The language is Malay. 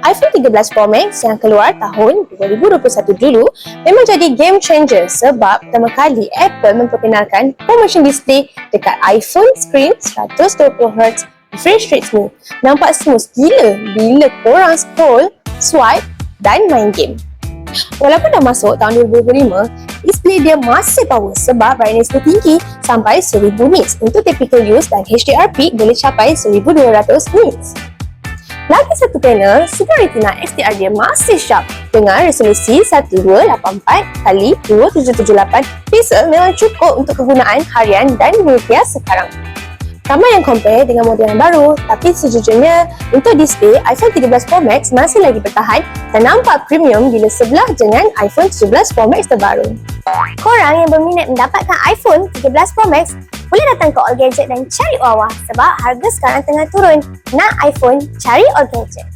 iPhone 13 Pro Max yang keluar tahun 2021 dulu memang jadi game changer sebab pertama kali Apple memperkenalkan promotion display dekat iPhone screen 120Hz refresh rate smooth. Nampak smooth gila bila korang scroll, swipe dan main game. Walaupun dah masuk tahun 2025, display dia masih power sebab brightness dia tinggi sampai 1000 nits. Untuk typical use dan HDR peak boleh capai 1200 nits. Lagi satu panel, Super Retina XDR dia masih sharp dengan resolusi 1284x2778 pixel memang cukup untuk kegunaan harian dan media sekarang. Ramai yang compare dengan model yang baru, tapi sejujurnya untuk display iPhone 13 Pro Max masih lagi bertahan dan nampak premium bila sebelah dengan iPhone 17 Pro Max terbaru. Korang yang berminat mendapatkan iPhone 13 Pro Max boleh datang ke All Gadget dan cari Wawah sebab harga sekarang tengah turun. Nak iPhone, cari All Gadget.